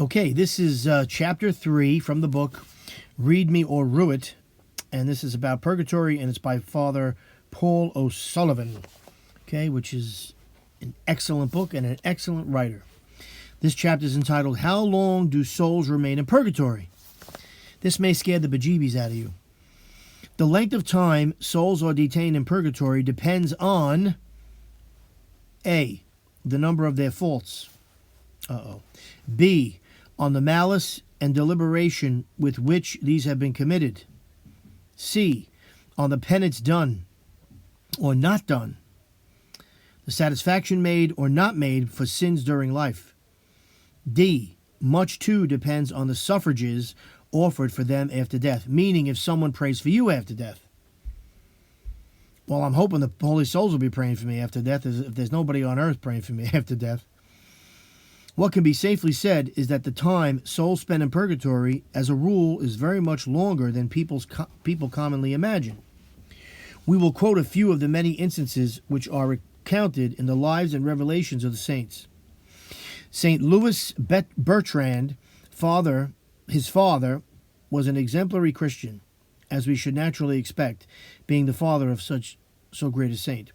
Okay, this is chapter 3 from the book Read Me or Rue It, and this is about purgatory, and it's by Father Paul O'Sullivan, okay, which is an excellent book and an excellent writer. This chapter is entitled, How Long Do Souls Remain in Purgatory? This may scare the bejeebies out of you. The length of time souls are detained in purgatory depends on A, the number of their faults. B, on the malice and deliberation with which these have been committed. C, on the penance done or not done. The satisfaction made or not made for sins during life. D, much too depends on the suffrages offered for them after death, meaning if someone prays for you after death. Well, I'm hoping the Holy Souls will be praying for me after death, if there's nobody on earth praying for me after death. What can be safely said is that the time souls spend in purgatory, as a rule, is very much longer than people commonly imagine. We will quote a few of the many instances which are recounted in the lives and revelations of the saints. St. Louis Bertrand, his father, was an exemplary Christian, as we should naturally expect, being the father of so great a saint.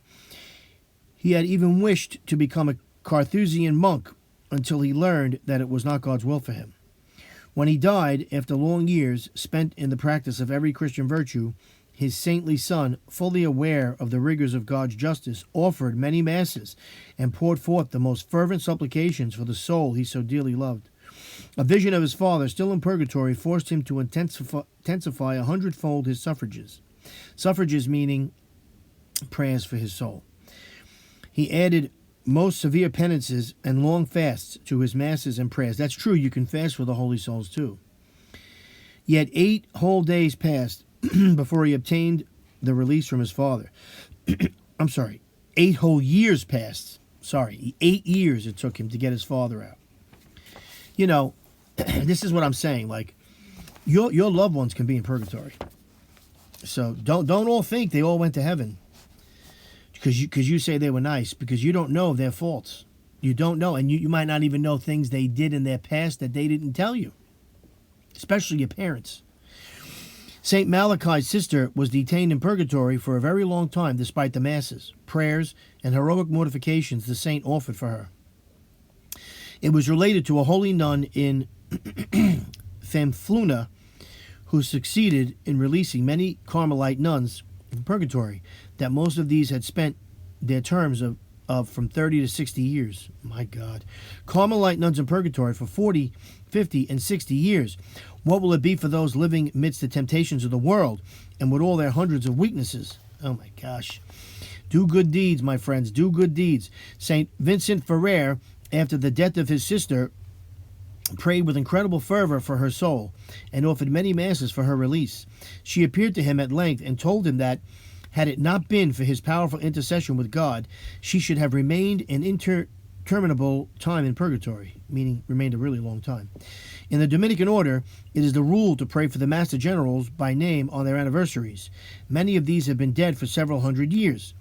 He had even wished to become a Carthusian monk until he learned that it was not God's will for him. When he died, after long years spent in the practice of every Christian virtue, his saintly son, fully aware of the rigors of God's justice, offered many masses and poured forth the most fervent supplications for the soul he so dearly loved. A vision of his father, still in purgatory, forced him to intensify 100-fold his suffrages. Suffrages meaning prayers for his soul. He added most severe penances and long fasts to his masses and prayers. That's true, you can fast for the holy souls too. Yet 8 whole days passed before he obtained the release from his father. 8 whole years passed. 8 years it took him to get his father out. You know, this is what I'm saying. Like, your loved ones can be in purgatory. So don't all think they all went to heaven because you say they were nice, because you don't know their faults. You don't know, and you might not even know things they did in their past that they didn't tell you, especially your parents. St. Malachi's sister was detained in purgatory for a very long time despite the masses, prayers, and heroic mortifications the saint offered for her. It was related to a holy nun in Pamplona who succeeded in releasing many Carmelite nuns from purgatory, that most of these had spent their terms of from 30 to 60 years. My God. Carmelite nuns in purgatory for 40, 50, and 60 years. What will it be for those living amidst the temptations of the world and with all their hundreds of weaknesses? Oh my gosh. Do good deeds, my friends. Do good deeds. St. Vincent Ferrer, after the death of his sister, prayed with incredible fervor for her soul and offered many masses for her release. She appeared to him at length and told him that, had it not been for his powerful intercession with God, she should have remained an interminable time in purgatory, meaning remained a really long time. In the Dominican order, it is the rule to pray for the Master Generals by name on their anniversaries. Many of these have been dead for several hundred years.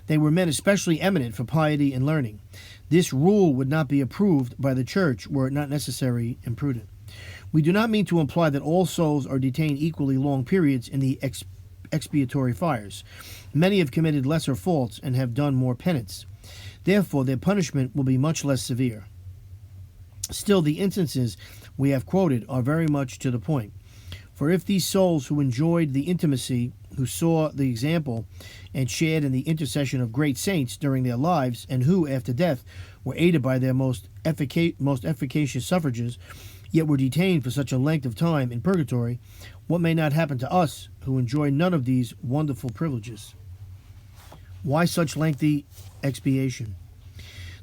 They were men especially eminent for piety and learning. This rule would not be approved by the Church were it not necessary and prudent. We do not mean to imply that all souls are detained equally long periods in the expiatory fires. Many have committed lesser faults and have done more penance. Therefore, their punishment will be much less severe. Still, the instances we have quoted are very much to the point. For if these souls who enjoyed the intimacy, who saw the example, and shared in the intercession of great saints during their lives, and who, after death, were aided by their most efficacious suffrages, yet were detained for such a length of time in purgatory, what may not happen to us who enjoy none of these wonderful privileges? Why such lengthy expiation?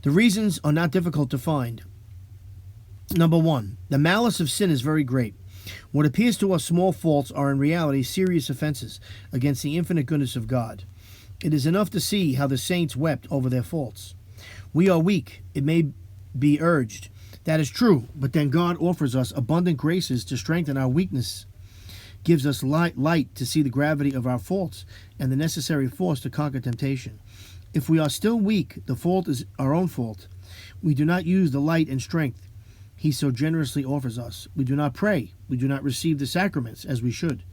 The reasons are not difficult to find. Number 1, the malice of sin is very great. What appears to us small faults are in reality serious offenses against the infinite goodness of God. It is enough to see how the saints wept over their faults. We are weak, it may be urged. That is true, but then God offers us abundant graces to strengthen our weakness, gives us light to see the gravity of our faults and the necessary force to conquer temptation. If we are still weak, the fault is our own fault. We do not use the light and strength he so generously offers us. We do not pray. We do not receive the sacraments as we should.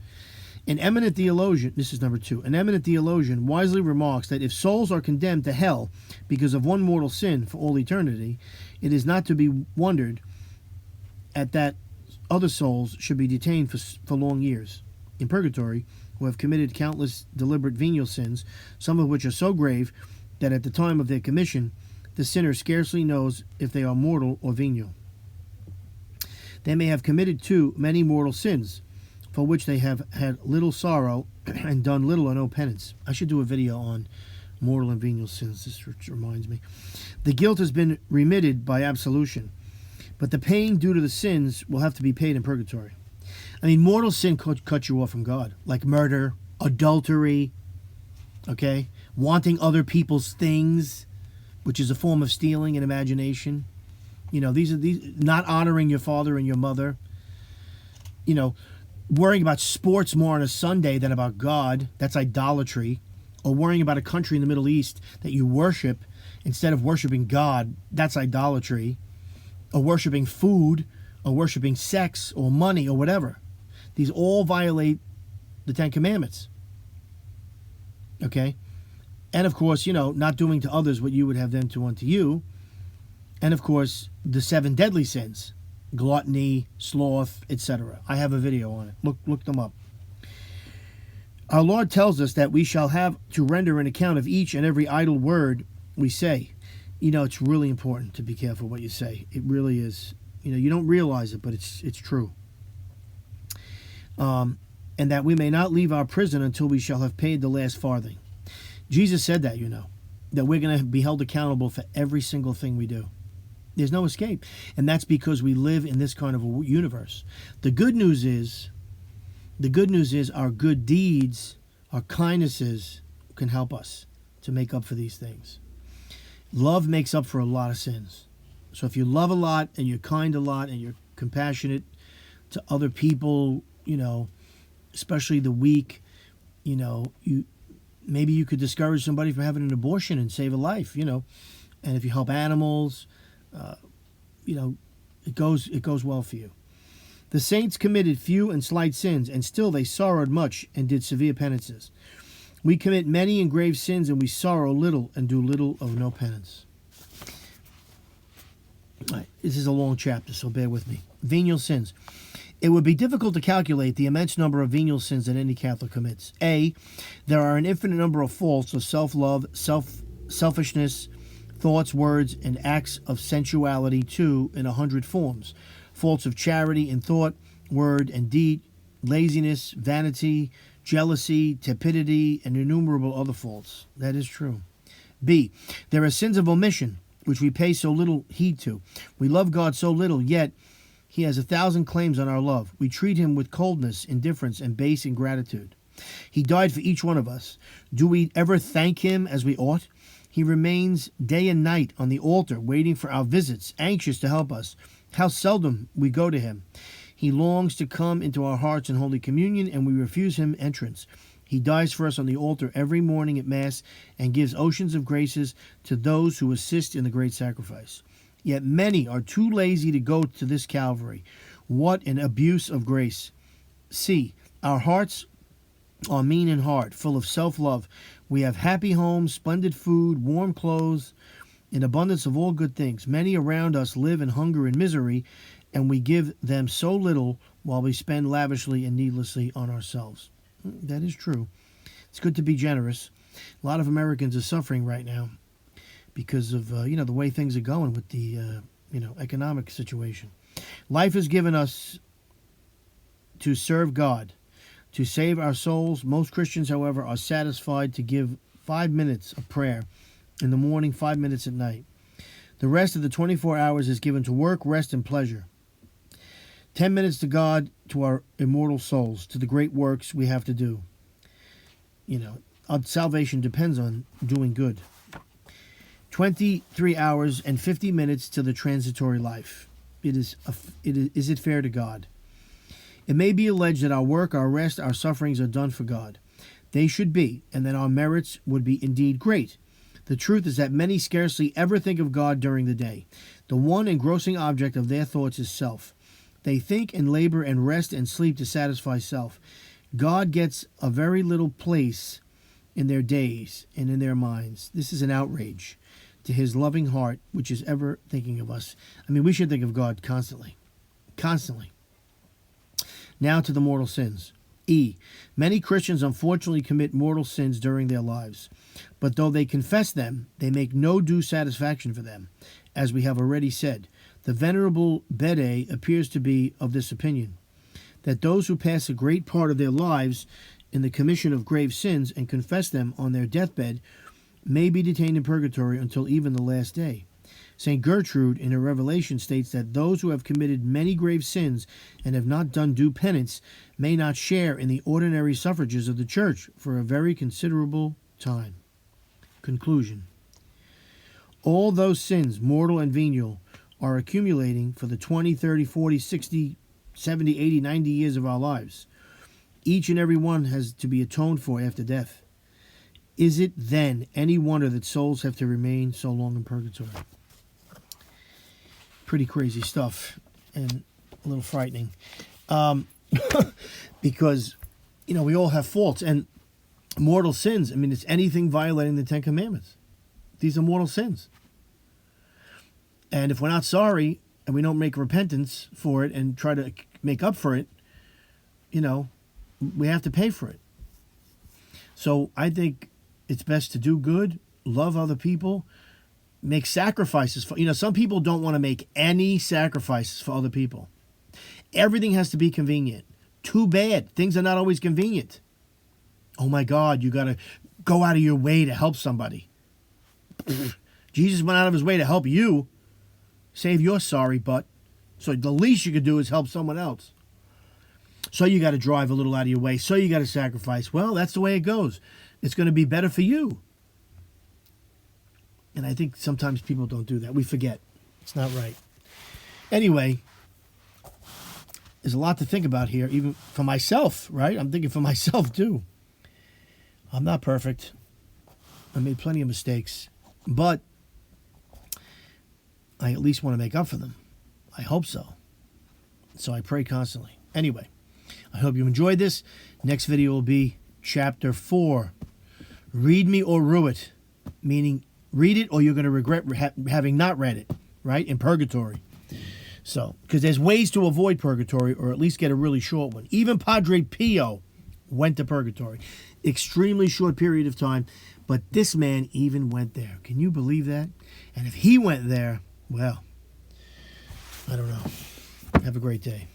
An eminent theologian, this is number 2, an eminent theologian wisely remarks that if souls are condemned to hell because of one mortal sin for all eternity, it is not to be wondered at that other souls should be detained for long years in purgatory, who have committed countless deliberate venial sins, some of which are so grave that at the time of their commission, the sinner scarcely knows if they are mortal or venial. They may have committed, too, many mortal sins, for which they have had little sorrow and done little or no penance. I should do a video on mortal and venial sins. This reminds me. The guilt has been remitted by absolution, but the pain due to the sins will have to be paid in purgatory. I mean, mortal sin could cut you off from God, like murder, adultery, okay, wanting other people's things, which is a form of stealing and imagination. You know, these not honoring your father and your mother. You know, worrying about sports more on a Sunday than about God, that's idolatry. Or worrying about a country in the Middle East that you worship instead of worshiping God, that's idolatry. Or worshiping food, or worshiping sex, or money, or whatever. These all violate the Ten Commandments. Okay? And of course, you know, not doing to others what you would have them do unto you. And of course, the 7 deadly sins. Gluttony, sloth, etc. I have a video on it. Look them up. Our Lord tells us that we shall have to render an account of each and every idle word we say. You know, it's really important to be careful what you say. It really is. You know, you don't realize it, but it's true. And that we may not leave our prison until we shall have paid the last farthing. Jesus said that, you know, that we're going to be held accountable for every single thing we do. There's no escape. And that's because we live in this kind of a universe. The good news is our good deeds, our kindnesses can help us to make up for these things. Love makes up for a lot of sins. So if you love a lot and you're kind a lot and you're compassionate to other people, you know, especially the weak, you know, maybe you could discourage somebody from having an abortion and save a life, you know. And if you help animals, you know, it goes well for you. The saints committed few and slight sins, and still they sorrowed much and did severe penances. We commit many and grave sins, and we sorrow little and do little of no penance. All right, this is a long chapter, so bear with me. Venial sins. It would be difficult to calculate the immense number of venial sins that any Catholic commits. A, there are an infinite number of faults of self-love, selfishness, thoughts, words, and acts of sensuality, too, in 100 forms. Faults of charity in thought, word, and deed, laziness, vanity, jealousy, tepidity, and innumerable other faults. That is true. B, there are sins of omission, which we pay so little heed to. We love God so little, yet he has 1,000 claims on our love. We treat him with coldness, indifference, and base ingratitude. He died for each one of us. Do we ever thank him as we ought? He remains day and night on the altar, waiting for our visits, anxious to help us. How seldom we go to him. He longs to come into our hearts in Holy Communion, and we refuse him entrance. He dies for us on the altar every morning at Mass and gives oceans of graces to those who assist in the great sacrifice. Yet many are too lazy to go to this Calvary. What an abuse of grace. C, our hearts are mean and hard, full of self-love. We have happy homes, splendid food, warm clothes, in abundance of all good things. Many around us live in hunger and misery, and we give them so little while we spend lavishly and needlessly on ourselves. That is true. It's good to be generous. A lot of Americans are suffering right now because of the way things are going with the economic situation. Life is given us to serve God, to save our souls. Most Christians, however, are satisfied to give 5 minutes of prayer in the morning, 5 minutes at night. The rest of the 24 hours is given to work, rest, and pleasure. 10 minutes to God, to our immortal souls, to the great works we have to do. You know, our salvation depends on doing good. 23 hours and 50 minutes to the transitory life. Is it fair to God? It may be alleged that our work, our rest, our sufferings are done for God. They should be, and that our merits would be indeed great. The truth is that many scarcely ever think of God during the day. The one engrossing object of their thoughts is self. They think and labor and rest and sleep to satisfy self. God gets a very little place in their days and in their minds. This is an outrage to his loving heart, which is ever thinking of us. I mean, we should think of God constantly. Constantly. Now to the mortal sins. E. Many Christians unfortunately commit mortal sins during their lives. But though they confess them, they make no due satisfaction for them. As we have already said, the Venerable Bede appears to be of this opinion, that those who pass a great part of their lives in the commission of grave sins and confess them on their deathbed may be detained in purgatory until even the last day. St. Gertrude, in her Revelation, states that those who have committed many grave sins and have not done due penance may not share in the ordinary suffrages of the Church for a very considerable time. Conclusion. All those sins, mortal and venial, are accumulating for the 20, 30, 40, 60, 70, 80, 90 years of our lives. Each and every one has to be atoned for after death. Is it then any wonder that souls have to remain so long in purgatory? Pretty crazy stuff and a little frightening. Because, we all have faults and mortal sins. I mean, it's anything violating the Ten Commandments. These are mortal sins. And if we're not sorry and we don't make repentance for it and try to make up for it, we have to pay for it. So I think it's best to do good, love other people, make sacrifices for, some people don't want to make any sacrifices for other people. Everything has to be convenient. Too bad. Things are not always convenient. Oh my God, you got to go out of your way to help somebody. Jesus went out of his way to help you. Save your sorry butt. So the least you could do is help someone else. So you got to drive a little out of your way. So you got to sacrifice. Well, that's the way it goes. It's going to be better for you. And I think sometimes people don't do that. We forget. It's not right. Anyway, there's a lot to think about here, even for myself, right? I'm thinking for myself too. I'm not perfect. I made plenty of mistakes. But I at least want to make up for them. I hope so. So I pray constantly. Anyway, I hope you enjoyed this. Next video will be Chapter 4. Read me or rue it. Meaning, read it or you're going to regret having not read it, right? In purgatory. So, because there's ways to avoid purgatory or at least get a really short one. Even Padre Pio went to purgatory. Extremely short period of time. But this man even went there. Can you believe that? And if he went there, well, I don't know. Have a great day.